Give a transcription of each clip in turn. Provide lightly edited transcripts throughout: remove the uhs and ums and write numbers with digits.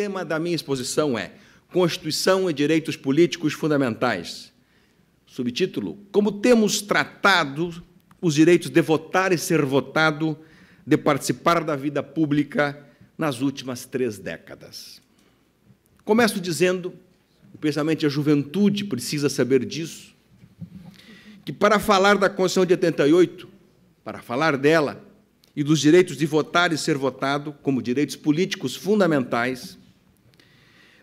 tema da minha exposição é Constituição e Direitos Políticos Fundamentais. Subtítulo: Como temos tratado os direitos de votar e ser votado, de participar da vida pública nas últimas 3 décadas. Começo dizendo, especialmente a juventude precisa saber disso, que para falar da Constituição de 88, para falar dela e dos direitos de votar e ser votado como direitos políticos fundamentais,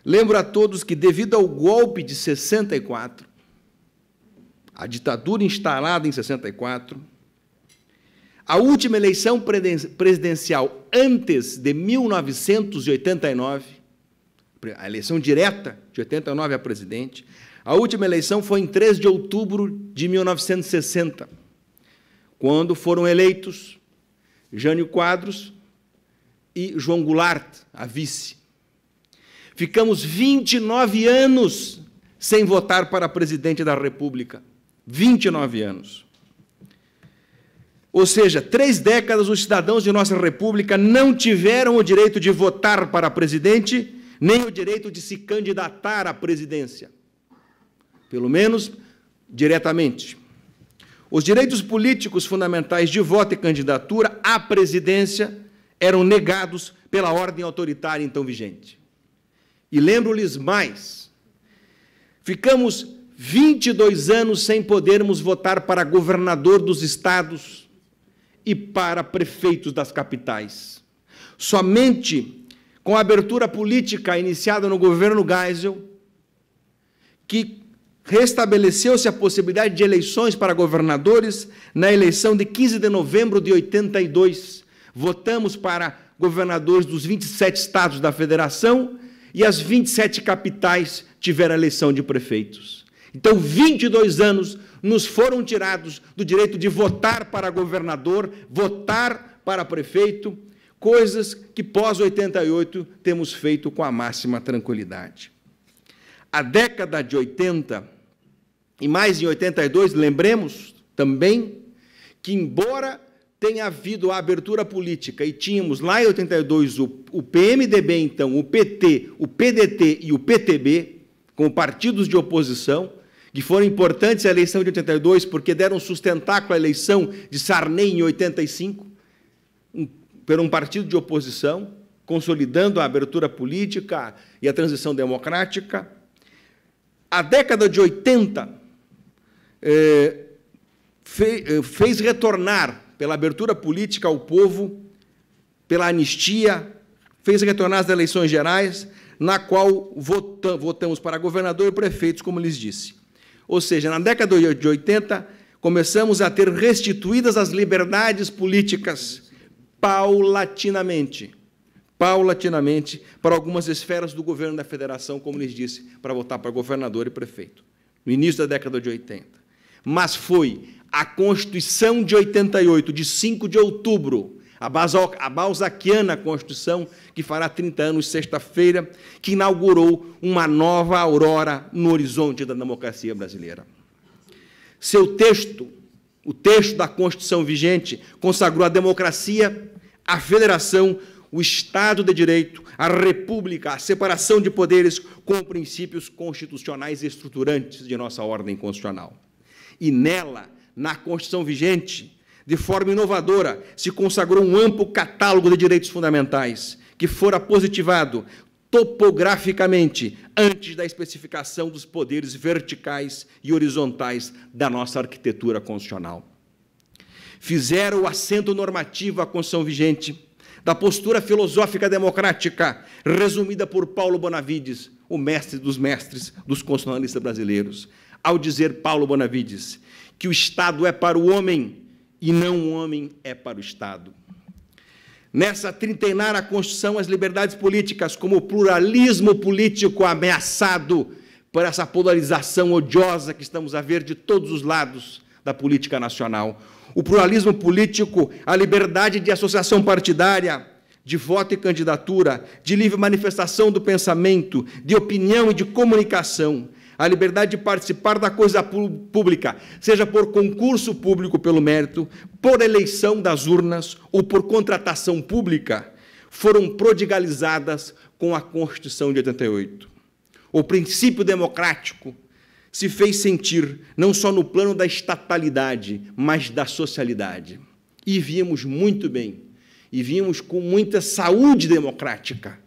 lembro a todos que, devido ao golpe de 64, a ditadura instalada em 64, a última eleição presidencial antes de 1989, a eleição direta de 89 a presidente, a última eleição foi em 3 de outubro de 1960, quando foram eleitos Jânio Quadros e João Goulart, a vice. Ficamos 29 anos sem votar para presidente da República. 29 anos. Ou seja, 3 décadas os cidadãos de nossa República não tiveram o direito de votar para presidente, nem o direito de se candidatar à presidência. Pelo menos diretamente. Os direitos políticos fundamentais de voto e candidatura à presidência eram negados pela ordem autoritária então vigente. E lembro-lhes mais, ficamos 22 anos sem podermos votar para governador dos estados e para prefeitos das capitais. Somente com a abertura política iniciada no governo Geisel, que restabeleceu-se a possibilidade de eleições para governadores na eleição de 15 de novembro de 82. Votamos para governadores dos 27 estados da federação e as 27 capitais tiveram eleição de prefeitos. Então, 22 anos nos foram tirados do direito de votar para governador, votar para prefeito, coisas que pós-88 temos feito com a máxima tranquilidade. A década de 80, e mais em 82, lembremos também que, embora tenha havido a abertura política e tínhamos lá em 82 o PMDB, então, o PT, o PDT e o PTB, como partidos de oposição, que foram importantes à eleição de 82 porque deram sustentáculo à eleição de Sarney em 85, por um partido de oposição, consolidando a abertura política e a transição democrática. A década de 80 fez retornar, pela abertura política ao povo, pela anistia, fez retornar as eleições gerais, na qual votamos para governador e prefeitos, como lhes disse. Ou seja, na década de 80, começamos a ter restituídas as liberdades políticas, paulatinamente, para algumas esferas do governo da federação, como lhes disse, para votar para governador e prefeito, no início da década de 80. Mas foi a Constituição de 88, de 5 de outubro, a balzaquiana Constituição, que fará 30 anos, sexta-feira, que inaugurou uma nova aurora no horizonte da democracia brasileira. Seu texto, o texto da Constituição vigente, consagrou a democracia, a federação, o Estado de Direito, a República, a separação de poderes com princípios constitucionais estruturantes de nossa ordem constitucional. E nela, na Constituição vigente, de forma inovadora, se consagrou um amplo catálogo de direitos fundamentais, que fora positivado topograficamente antes da especificação dos poderes verticais e horizontais da nossa arquitetura constitucional. Fizeram o assento normativo à Constituição vigente da postura filosófica democrática, resumida por Paulo Bonavides, o mestre dos mestres dos constitucionalistas brasileiros, ao dizer Paulo Bonavides que o Estado é para o homem e não o homem é para o Estado. Nessa trintenária Constituição, as liberdades políticas, como o pluralismo político ameaçado por essa polarização odiosa que estamos a ver de todos os lados da política nacional, o pluralismo político, a liberdade de associação partidária, de voto e candidatura, de livre manifestação do pensamento, de opinião e de comunicação, a liberdade de participar da coisa pública, seja por concurso público pelo mérito, por eleição das urnas ou por contratação pública, foram prodigalizadas com a Constituição de 88. O princípio democrático se fez sentir não só no plano da estatalidade, mas da socialidade. E víamos muito bem, e víamos com muita saúde democrática,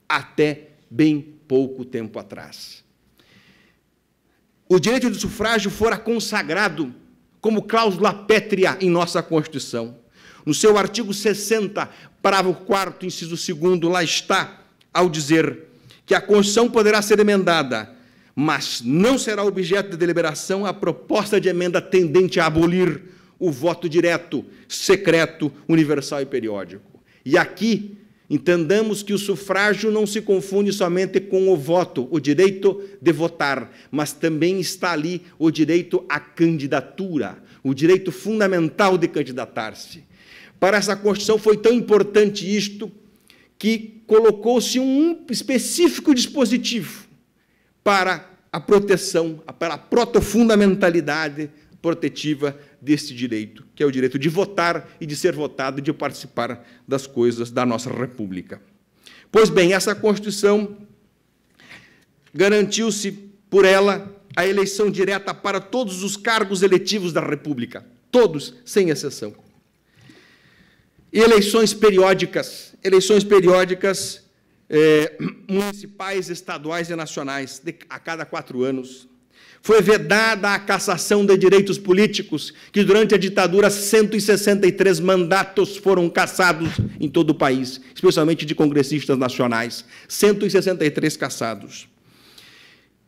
até bem pouco tempo atrás. O direito de sufrágio fora consagrado como cláusula pétrea em nossa Constituição. No seu artigo 60, parágrafo 4º, inciso 2º, lá está, ao dizer que a Constituição poderá ser emendada, mas não será objeto de deliberação a proposta de emenda tendente a abolir o voto direto, secreto, universal e periódico. E aqui, entendamos que o sufrágio não se confunde somente com o voto, o direito de votar, mas também está ali o direito à candidatura, o direito fundamental de candidatar-se. Para essa Constituição foi tão importante isto que colocou-se um específico dispositivo para a proteção, para a protofundamentalidade protetiva deste direito, que é o direito de votar e de ser votado e de participar das coisas da nossa República. Pois bem, essa Constituição garantiu-se por ela a eleição direta para todos os cargos eletivos da República, todos, sem exceção. E eleições periódicas municipais, estaduais e nacionais, a cada 4 anos. Foi vedada a cassação de direitos políticos, que durante a ditadura 163 mandatos foram cassados em todo o país, especialmente de congressistas nacionais, 163 cassados.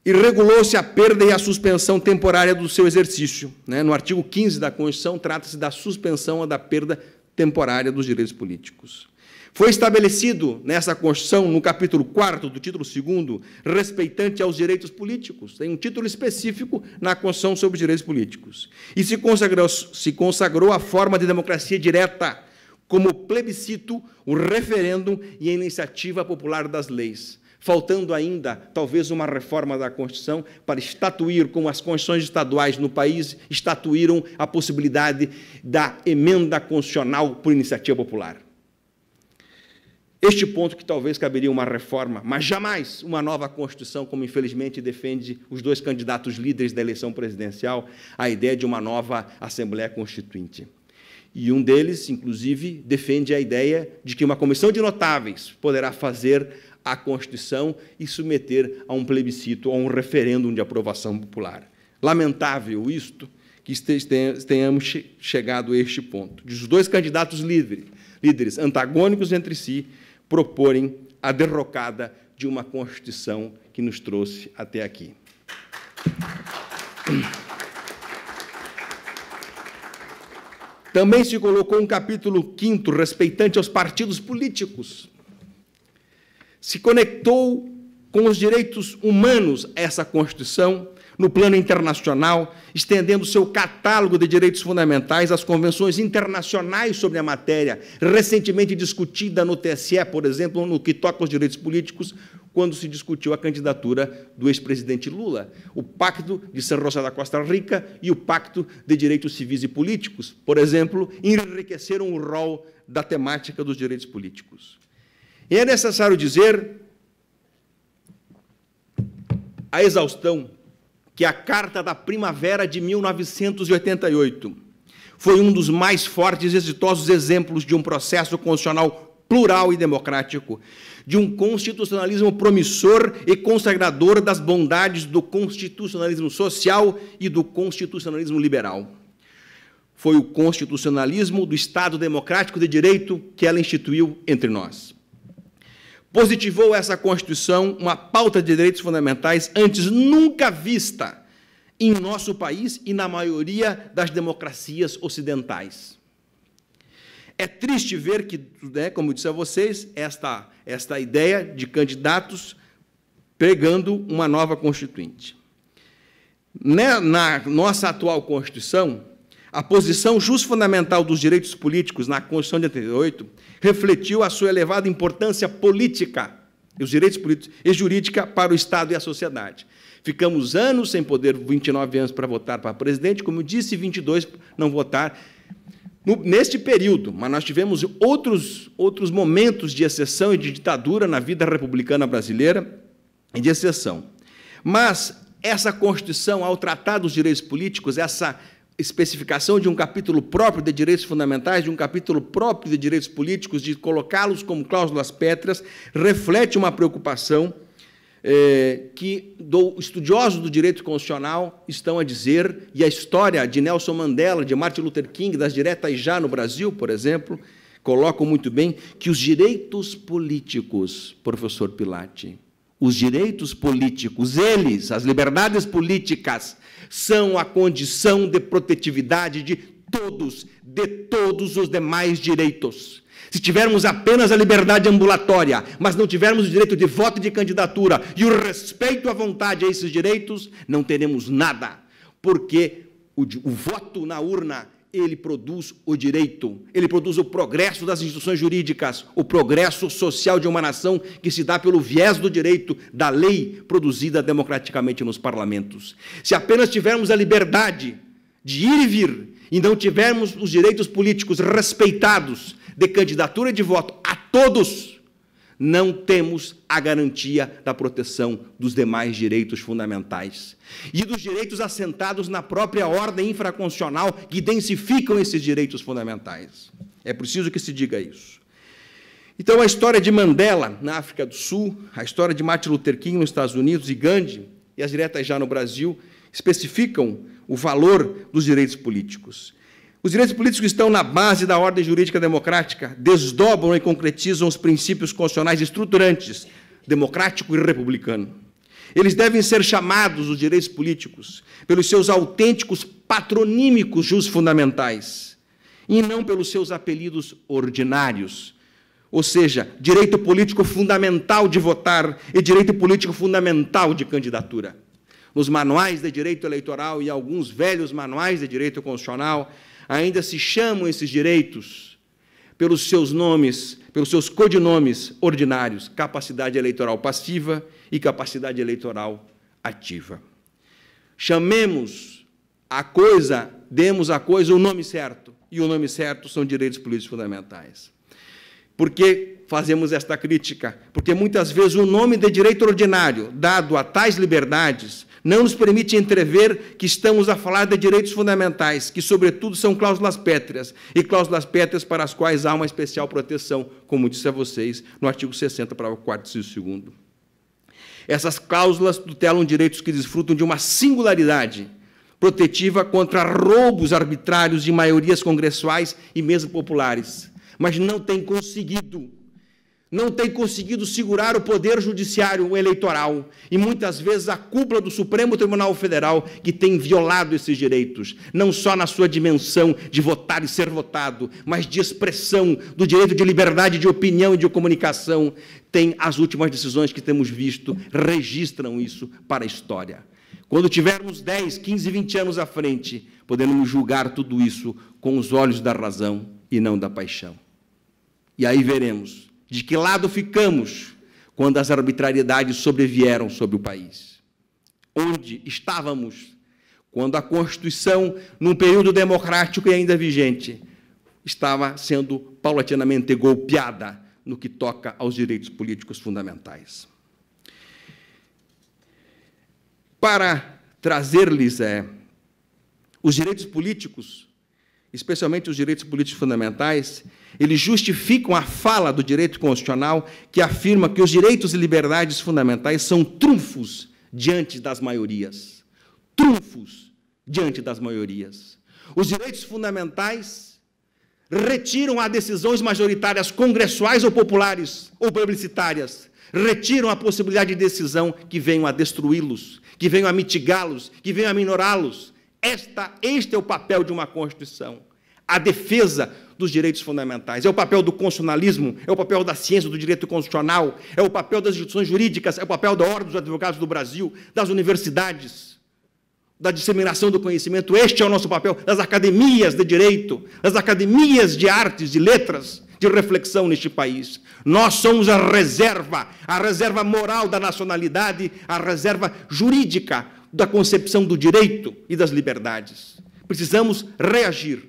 E regulou-se a perda e a suspensão temporária do seu exercício. No artigo 15 da Constituição, trata-se da suspensão ou da perda temporária dos direitos políticos. Foi estabelecido nessa Constituição, no capítulo 4º do título 2º, respeitante aos direitos políticos. Tem um título específico na Constituição sobre os direitos políticos. E se consagrou a forma de democracia direta, como o plebiscito, o referêndum e a iniciativa popular das leis. Faltando ainda, talvez, uma reforma da Constituição para estatuir, como as constituições estaduais no país estatuíram a possibilidade da emenda constitucional por iniciativa popular. Este ponto que talvez caberia uma reforma, mas jamais uma nova Constituição, como infelizmente defende os 2 candidatos líderes da eleição presidencial, a ideia de uma nova Assembleia Constituinte. E um deles, inclusive, defende a ideia de que uma comissão de notáveis poderá fazer a Constituição e submeter a um plebiscito, a um referêndum de aprovação popular. Lamentável isto, que tenhamos chegado a este ponto, de os 2 candidatos líderes antagônicos entre si, proporem a derrocada de uma Constituição que nos trouxe até aqui. Também se colocou um capítulo 5º, respeitante aos partidos políticos. Se conectou com os direitos humanos essa Constituição, no plano internacional, estendendo seu catálogo de direitos fundamentais às convenções internacionais sobre a matéria, recentemente discutida no TSE, por exemplo, no que toca aos direitos políticos, quando se discutiu a candidatura do ex-presidente Lula, o Pacto de San José da Costa Rica e o Pacto de Direitos Civis e Políticos, por exemplo, enriqueceram o rol da temática dos direitos políticos. E é necessário dizer a exaustão que a Carta da Primavera de 1988 foi um dos mais fortes e exitosos exemplos de um processo constitucional plural e democrático, de um constitucionalismo promissor e consagrador das bondades do constitucionalismo social e do constitucionalismo liberal. Foi o constitucionalismo do Estado Democrático de Direito que ela instituiu entre nós. Positivou essa Constituição uma pauta de direitos fundamentais antes nunca vista em nosso país e na maioria das democracias ocidentais. É triste ver que, como eu disse a vocês, esta ideia de candidatos pregando uma nova Constituinte. Na nossa atual Constituição, a posição justfundamental dos direitos políticos na Constituição de 88 refletiu a sua elevada importância política, os direitos políticos e jurídica para o Estado e a sociedade. Ficamos anos sem poder, 29 anos para votar para presidente, como eu disse, 22 não votar. Neste período, mas nós tivemos outros momentos de exceção e de ditadura na vida republicana brasileira e de exceção. Mas essa Constituição, ao tratar dos direitos políticos, essa especificação de um capítulo próprio de direitos fundamentais, de um capítulo próprio de direitos políticos, de colocá-los como cláusulas pétreas, reflete uma preocupação que estudiosos do direito constitucional estão a dizer, e a história de Nelson Mandela, de Martin Luther King, das diretas já no Brasil, por exemplo, colocam muito bem que os direitos políticos, professor Pilati, os direitos políticos, eles, as liberdades políticas, são a condição de protetividade de todos os demais direitos. Se tivermos apenas a liberdade ambulatória, mas não tivermos o direito de voto e de candidatura e o respeito à vontade a esses direitos, não teremos nada, porque o voto na urna, ele produz o direito, ele produz o progresso das instituições jurídicas, o progresso social de uma nação que se dá pelo viés do direito, da lei produzida democraticamente nos parlamentos. Se apenas tivermos a liberdade de ir e vir e não tivermos os direitos políticos respeitados, de candidatura e de voto a todos, não temos a garantia da proteção dos demais direitos fundamentais e dos direitos assentados na própria ordem infraconstitucional que densificam esses direitos fundamentais. É preciso que se diga isso. Então, a história de Mandela, na África do Sul, a história de Martin Luther King nos Estados Unidos e Gandhi, e as diretas já no Brasil, especificam o valor dos direitos políticos. Os direitos políticos estão na base da ordem jurídica democrática, desdobram e concretizam os princípios constitucionais estruturantes, democrático e republicano. Eles devem ser chamados, os direitos políticos, pelos seus autênticos patronímicos jus fundamentais, e não pelos seus apelidos ordinários, ou seja, direito político fundamental de votar e direito político fundamental de candidatura. Nos manuais de direito eleitoral e alguns velhos manuais de direito constitucional, ainda se chamam esses direitos pelos seus nomes, pelos seus codinomes ordinários, capacidade eleitoral passiva e capacidade eleitoral ativa. Chamemos a coisa, demos à coisa o nome certo, e o nome certo são direitos políticos fundamentais. Por que fazemos esta crítica? Porque muitas vezes o nome de direito ordinário, dado a tais liberdades, não nos permite entrever que estamos a falar de direitos fundamentais, que, sobretudo, são cláusulas pétreas, e cláusulas pétreas para as quais há uma especial proteção, como disse a vocês, no artigo 60, parágrafo 4º, inciso 2º. Essas cláusulas tutelam direitos que desfrutam de uma singularidade protetiva contra roubos arbitrários de maiorias congressuais e mesmo populares, mas não têm conseguido segurar o poder judiciário eleitoral e, muitas vezes, a cúpula do Supremo Tribunal Federal, que tem violado esses direitos, não só na sua dimensão de votar e ser votado, mas de expressão do direito de liberdade de opinião e de comunicação. Tem as últimas decisões que temos visto, registram isso para a história. Quando tivermos 10, 15, 20 anos à frente, podemos julgar tudo isso com os olhos da razão e não da paixão. E aí veremos de que lado ficamos quando as arbitrariedades sobrevieram sobre o país. Onde estávamos quando a Constituição, num período democrático e ainda vigente, estava sendo paulatinamente golpeada no que toca aos direitos políticos fundamentais. Para trazer-lhes os direitos políticos, especialmente os direitos políticos fundamentais, eles justificam a fala do direito constitucional que afirma que os direitos e liberdades fundamentais são trunfos diante das maiorias. Trunfos diante das maiorias. Os direitos fundamentais retiram as decisões majoritárias congressuais ou populares ou plebiscitárias, retiram a possibilidade de decisão que venham a destruí-los, que venham a mitigá-los, que venham a minorá-los. Este é o papel de uma Constituição, a defesa dos direitos fundamentais. É o papel do constitucionalismo, é o papel da ciência do direito constitucional, é o papel das instituições jurídicas, é o papel da Ordem dos Advogados do Brasil, das universidades, da disseminação do conhecimento. Este é o nosso papel, das academias de direito, das academias de artes, de letras, de reflexão neste país. Nós somos a reserva moral da nacionalidade, a reserva jurídica da concepção do direito e das liberdades. Precisamos reagir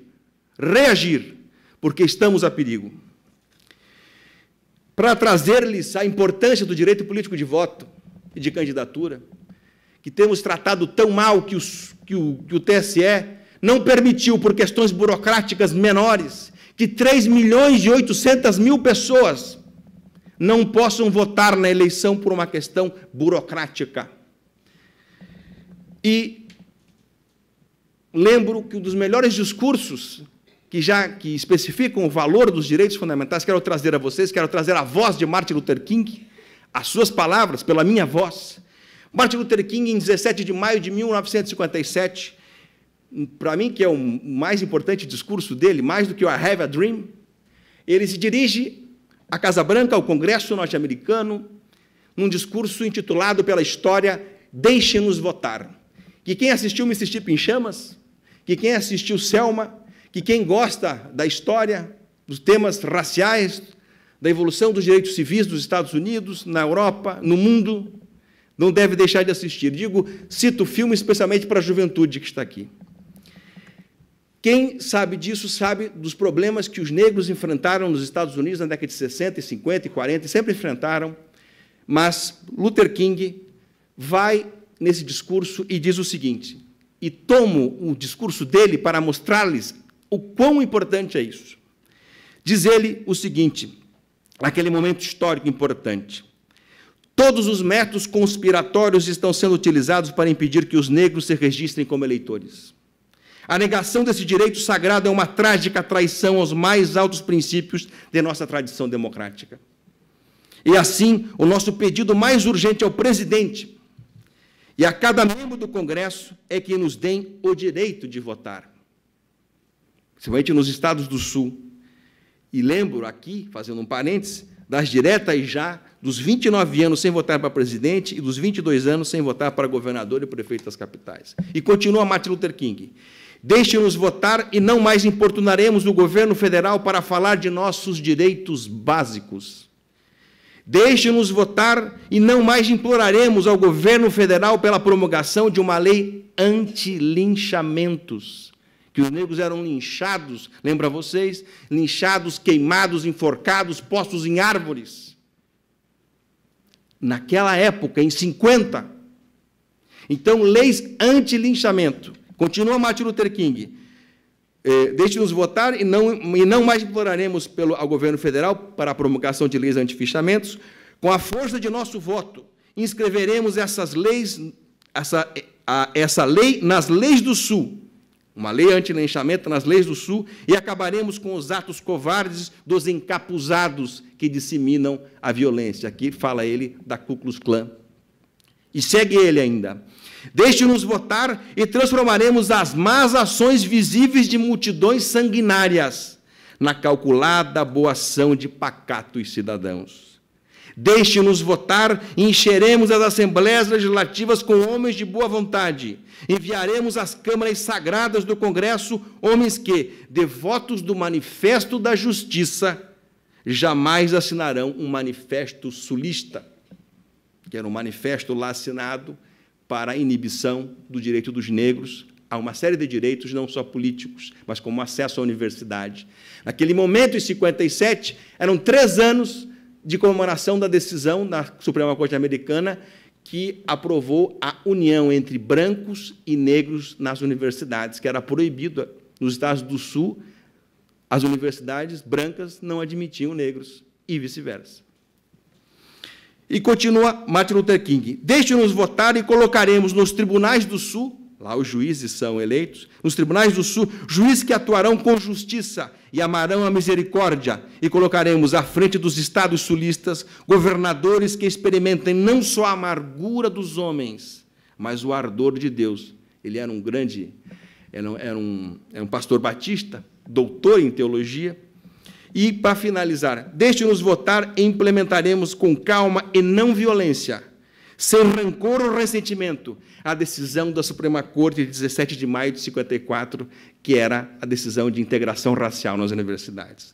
reagir, porque estamos a perigo. Para trazer-lhes a importância do direito político de voto e de candidatura, que temos tratado tão mal que o TSE não permitiu, por questões burocráticas menores, que 3.800.000 pessoas não possam votar na eleição por uma questão burocrática. E lembro que um dos melhores discursos que especificam o valor dos direitos fundamentais, quero trazer a vocês, quero trazer a voz de Martin Luther King, as suas palavras, pela minha voz. Martin Luther King, em 17 de maio de 1957, para mim, que é o mais importante discurso dele, mais do que o I Have a Dream, ele se dirige à Casa Branca, ao Congresso norte-americano, num discurso intitulado pela história Deixe-nos Votar. Que quem assistiu Mississippi em Chamas, que quem assistiu Selma, que quem gosta da história, dos temas raciais, da evolução dos direitos civis dos Estados Unidos, na Europa, no mundo, não deve deixar de assistir. Cito o filme especialmente para a juventude que está aqui. Quem sabe disso sabe dos problemas que os negros enfrentaram nos Estados Unidos na década de 60, 50 e 40, e sempre enfrentaram, mas Luther King vai nesse discurso e diz o seguinte, e tomo o discurso dele para mostrar-lhes o quão importante é isso. Diz ele o seguinte, naquele momento histórico importante, todos os métodos conspiratórios estão sendo utilizados para impedir que os negros se registrem como eleitores. A negação desse direito sagrado é uma trágica traição aos mais altos princípios de nossa tradição democrática. E assim, o nosso pedido mais urgente ao presidente e a cada membro do Congresso é que nos deem o direito de votar, principalmente nos estados do Sul. E lembro aqui, fazendo um parêntese, das diretas já, dos 29 anos sem votar para presidente e dos 22 anos sem votar para governador e prefeito das capitais. E continua Martin Luther King. Deixe-nos votar e não mais importunaremos o governo federal para falar de nossos direitos básicos. Deixe-nos votar e não mais imploraremos ao governo federal pela promulgação de uma lei anti-linchamentos, que os negros eram linchados, lembra vocês? Linchados, queimados, enforcados, postos em árvores. Naquela época, em 50. Então, leis anti-linchamento. Continua Martin Luther King. Deixe-nos votar e não mais imploraremos ao governo federal para a promulgação de leis anti-linchamentos. Com a força de nosso voto, inscreveremos essa lei nas leis do Sul, uma lei anti-linchamento nas leis do Sul, e acabaremos com os atos covardes dos encapuzados que disseminam a violência. Aqui fala ele da Ku Klux Klan. E segue ele ainda. Deixe-nos votar e transformaremos as más ações visíveis de multidões sanguinárias na calculada boa ação de pacatos cidadãos. Deixe-nos votar e encheremos as assembleias legislativas com homens de boa vontade. Enviaremos às câmaras sagradas do Congresso homens que, devotos do Manifesto da Justiça, jamais assinarão um manifesto sulista, que era um manifesto lá assinado para a inibição do direito dos negros a uma série de direitos, não só políticos, mas como acesso à universidade. Naquele momento, em 57, eram 3 anos de comemoração da decisão da Suprema Corte Americana que aprovou a união entre brancos e negros nas universidades, que era proibido nos estados do Sul, as universidades brancas não admitiam negros e vice-versa. E continua Martin Luther King. Deixe-nos votar e colocaremos nos tribunais do Sul, lá os juízes são eleitos, nos tribunais do Sul, juízes que atuarão com justiça e amarão a misericórdia, e colocaremos à frente dos estados sulistas governadores que experimentem não só a amargura dos homens, mas o ardor de Deus. Ele era era um pastor batista, doutor em teologia. E, para finalizar, deixe-nos votar e implementaremos com calma e não violência, sem rancor ou ressentimento, a decisão da Suprema Corte de 17 de maio de 54, que era a decisão de integração racial nas universidades.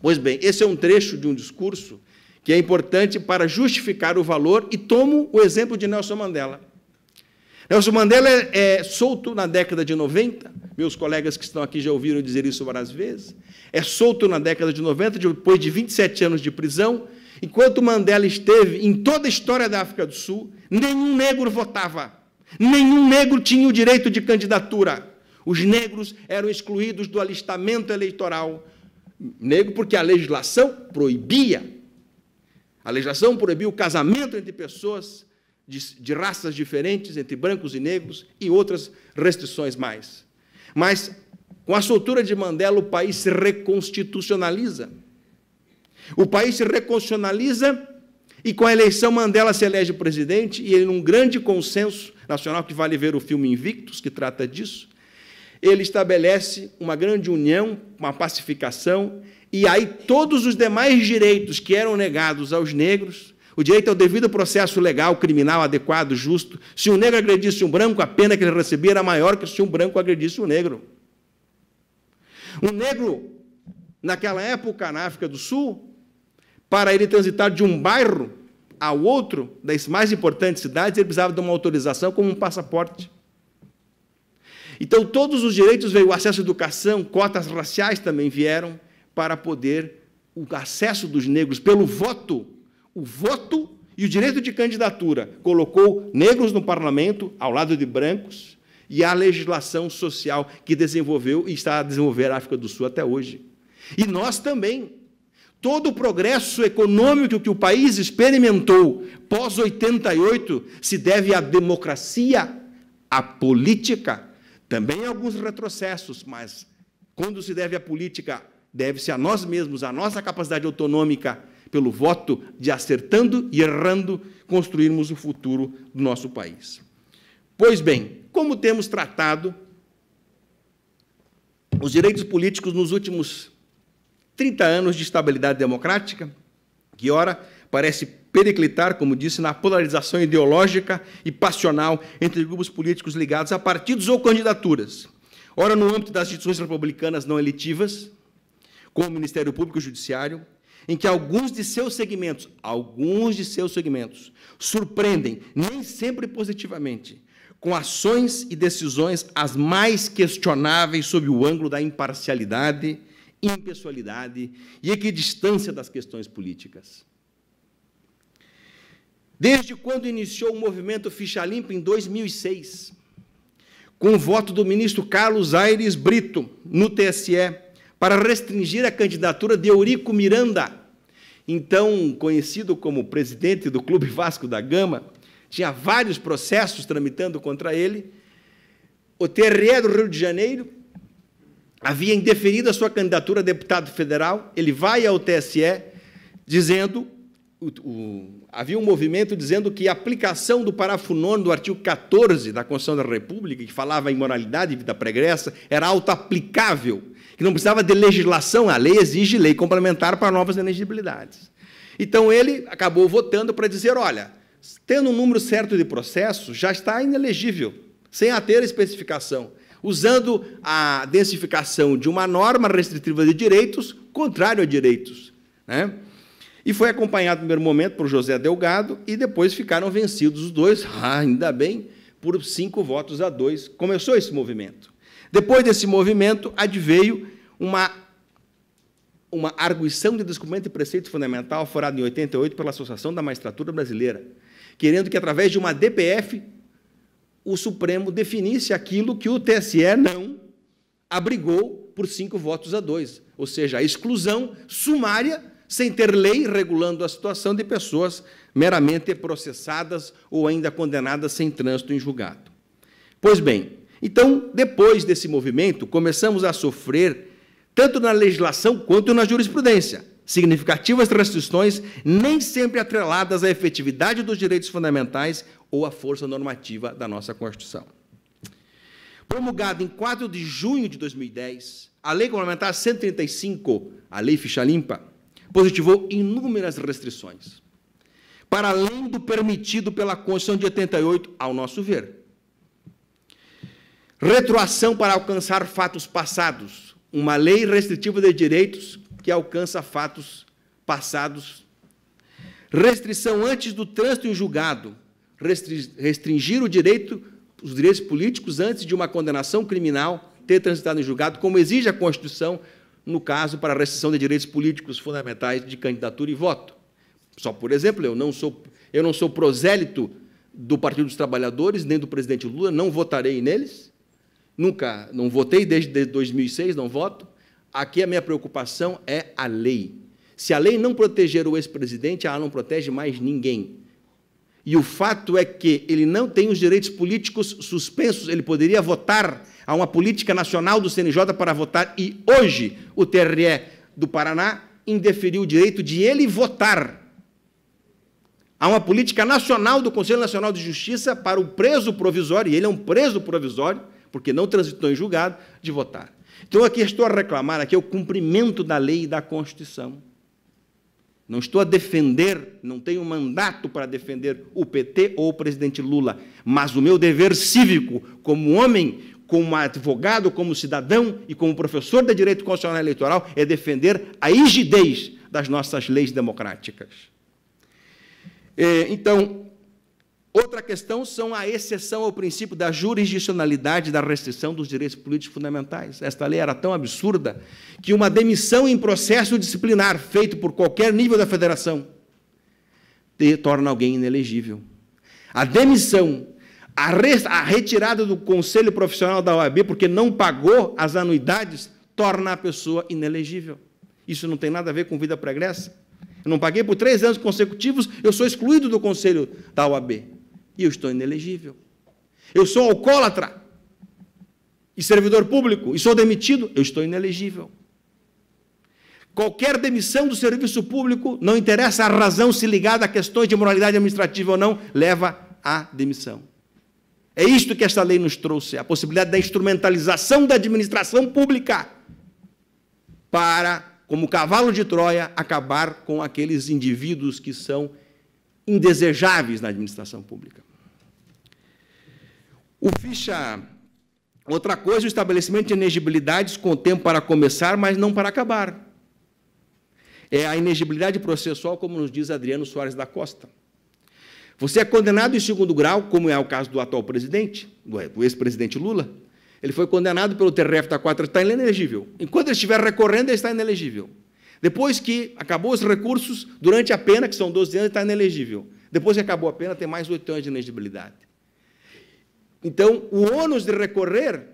Pois bem, esse é um trecho de um discurso que é importante para justificar o valor, e tomo o exemplo de Nelson Mandela. Nelson Mandela é solto na década de 90, meus colegas que estão aqui já ouviram dizer isso várias vezes, é solto na década de 90, depois de 27 anos de prisão. Enquanto Mandela esteve em toda a história da África do Sul, nenhum negro votava, nenhum negro tinha o direito de candidatura. Os negros eram excluídos do alistamento eleitoral. Negro porque a legislação proibia. A legislação proibia o casamento entre pessoas de raças diferentes, entre brancos e negros, e outras restrições mais. Mas, com a soltura de Mandela, o país se reconstitucionaliza. O país se reconstitucionaliza e, com a eleição, Mandela se elege presidente, e ele, num grande consenso nacional, que vale ver o filme Invictus, que trata disso, ele estabelece uma grande união, uma pacificação, e aí todos os demais direitos que eram negados aos negros, o direito ao devido processo legal, criminal, adequado, justo, se um negro agredisse um branco, a pena que ele recebia era maior que se um branco agredisse um negro. Um negro, naquela época, na África do Sul, para ele transitar de um bairro ao outro, das mais importantes cidades, ele precisava de uma autorização como um passaporte. Então, todos os direitos veio, o acesso à educação, cotas raciais também vieram para poder o acesso dos negros pelo voto. O voto e o direito de candidatura colocou negros no parlamento, ao lado de brancos, e a legislação social que desenvolveu e está a desenvolver a África do Sul até hoje. E nós também. Todo o progresso econômico que o país experimentou pós-88 se deve à democracia, à política, também alguns retrocessos, mas quando se deve à política, deve-se a nós mesmos, a nossa capacidade autonômica, pelo voto de acertando e errando, construirmos o futuro do nosso país. Pois bem, como temos tratado os direitos políticos nos últimos 30 anos de estabilidade democrática, que, ora, parece periclitar, como disse, na polarização ideológica e passional entre grupos políticos ligados a partidos ou candidaturas, ora no âmbito das instituições republicanas não elitivas, como o Ministério Público e o Judiciário, em que alguns de seus segmentos, surpreendem, nem sempre positivamente, com ações e decisões as mais questionáveis sob o ângulo da imparcialidade, impessoalidade e equidistância das questões políticas. Desde quando iniciou o movimento Ficha Limpa, em 2006, com o voto do ministro Carlos Aires Brito, no TSE, para restringir a candidatura de Eurico Miranda, então conhecido como presidente do Clube Vasco da Gama, tinha vários processos tramitando contra ele. O TRE do Rio de Janeiro havia indeferido a sua candidatura a deputado federal, ele vai ao TSE dizendo, havia um movimento dizendo que a aplicação do parágrafo 9º do artigo 14 da Constituição da República, que falava em moralidade e vida pregressa, era autoaplicável, que não precisava de legislação, a lei exige lei complementar para novas inegibilidades. Então, ele acabou votando para dizer, olha, tendo um número certo de processos, já está inelegível, sem ter especificação, usando a densificação de uma norma restritiva de direitos, contrário a direitos, né? E foi acompanhado, no primeiro momento, por José Delgado, e depois ficaram vencidos os dois, ainda bem, por 5-2. Começou esse movimento. Depois desse movimento, adveio uma arguição de descumprimento de preceito fundamental, forada em 88 pela Associação da Magistratura Brasileira, querendo que, através de uma DPF, o Supremo definisse aquilo que o TSE não abrigou por 5-2, ou seja, a exclusão sumária, sem ter lei regulando a situação de pessoas meramente processadas ou ainda condenadas sem trânsito em julgado. Pois bem, então, depois desse movimento, começamos a sofrer, tanto na legislação quanto na jurisprudência, significativas restrições, nem sempre atreladas à efetividade dos direitos fundamentais ou à força normativa da nossa Constituição. Promulgada em 4 de junho de 2010, a Lei Complementar 135, a Lei Ficha Limpa, positivou inúmeras restrições, para além do permitido pela Constituição de 88, ao nosso ver. Retroação para alcançar fatos passados, uma lei restritiva de direitos que alcança fatos passados. Restrição antes do trânsito em julgado, restringir o direito os direitos políticos antes de uma condenação criminal ter transitado em julgado, como exige a Constituição, no caso, para a restrição de direitos políticos fundamentais de candidatura e voto. Só por exemplo, eu não sou prosélito do Partido dos Trabalhadores, nem do presidente Lula, não votarei neles, não votei desde 2006, não voto. Aqui a minha preocupação é a lei. Se a lei não proteger o ex-presidente, ela não protege mais ninguém. E o fato é que ele não tem os direitos políticos suspensos, ele poderia votar, há uma política nacional do CNJ para votar, e hoje o TRE do Paraná indeferiu o direito de ele votar. Há uma política nacional do Conselho Nacional de Justiça para o preso provisório, e ele é um preso provisório, porque não transitou em julgado, de votar. Então, aqui estou a reclamar aqui o cumprimento da lei e da Constituição. Não estou a defender, não tenho mandato para defender o PT ou o presidente Lula, mas o meu dever cívico, como homem, como advogado, como cidadão e como professor de Direito Constitucional e Eleitoral, é defender a rigidez das nossas leis democráticas. Então, outra questão são a exceção ao princípio da jurisdicionalidade da restrição dos direitos políticos fundamentais. Esta lei era tão absurda que uma demissão em processo disciplinar feito por qualquer nível da federação torna alguém inelegível. A demissão, a retirada do Conselho Profissional da OAB porque não pagou as anuidades, torna a pessoa inelegível. Isso não tem nada a ver com vida pregressa. Eu não paguei por 3 anos consecutivos, eu sou excluído do Conselho da OAB. E eu estou inelegível. Eu sou alcoólatra e servidor público, e sou demitido, eu estou inelegível. Qualquer demissão do serviço público, não interessa a razão se ligada a questões de moralidade administrativa ou não, leva à demissão. É isto que esta lei nos trouxe, a possibilidade da instrumentalização da administração pública para, como cavalo de Troia, acabar com aqueles indivíduos que são indesejáveis na administração pública. O ficha, outra coisa, o estabelecimento de inegibilidades com tempo para começar, mas não para acabar. É a inegibilidade processual, como nos diz Adriano Soares da Costa. Você é condenado em 2º grau, como é o caso do atual presidente, do ex-presidente Lula. Ele foi condenado pelo TRF-4, está inelegível. Enquanto ele estiver recorrendo, ele está inelegível. Depois que acabou os recursos, durante a pena, que são 12 anos, ele está inelegível. Depois que acabou a pena, tem mais 8 anos de inegibilidade. Então, o ônus de recorrer,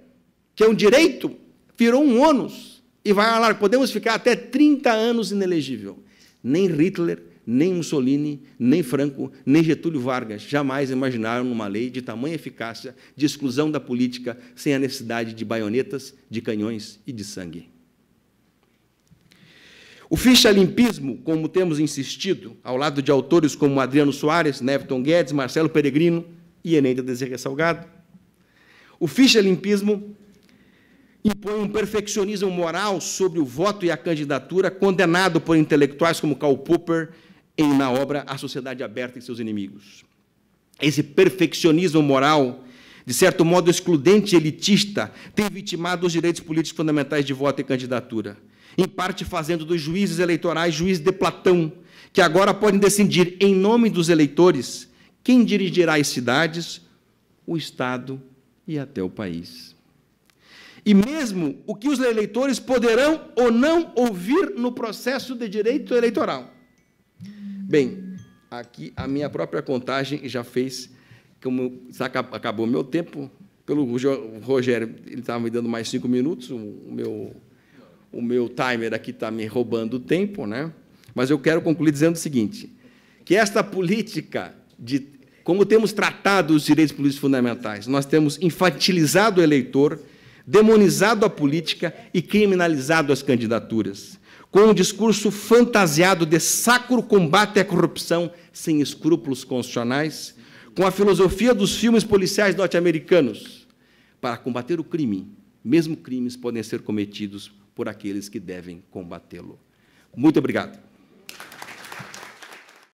que é um direito, virou um ônus. E vai lá, podemos ficar até 30 anos inelegível. Nem Hitler, nem Mussolini, nem Franco, nem Getúlio Vargas jamais imaginaram uma lei de tamanha eficácia de exclusão da política sem a necessidade de baionetas, de canhões e de sangue. O ficha-limpismo, como temos insistido, ao lado de autores como Adriano Soares, Neverton Guedes, Marcelo Peregrino e Enéida Desirê Salgado, o ficha-limpismo impõe um perfeccionismo moral sobre o voto e a candidatura, condenado por intelectuais como Karl Popper na obra A Sociedade Aberta e Seus Inimigos. Esse perfeccionismo moral, de certo modo excludente e elitista, tem vitimado os direitos políticos fundamentais de voto e candidatura, em parte fazendo dos juízes eleitorais juízes de Platão, que agora podem decidir, em nome dos eleitores, quem dirigirá as cidades, o Estado e até o país. E mesmo o que os eleitores poderão ou não ouvir no processo de direito eleitoral. Bem, aqui a minha própria contagem já fez, como acabou o meu tempo, pelo Rogério, ele estava me dando mais 5 minutos, o meu timer aqui está me roubando o tempo, né? Mas eu quero concluir dizendo o seguinte, que esta política de como temos tratado os direitos políticos fundamentais, nós temos infantilizado o eleitor, demonizado a política e criminalizado as candidaturas, com um discurso fantasiado de sacro combate à corrupção sem escrúpulos constitucionais, com a filosofia dos filmes policiais norte-americanos. Para combater o crime, mesmo crimes podem ser cometidos por aqueles que devem combatê-lo. Muito obrigado.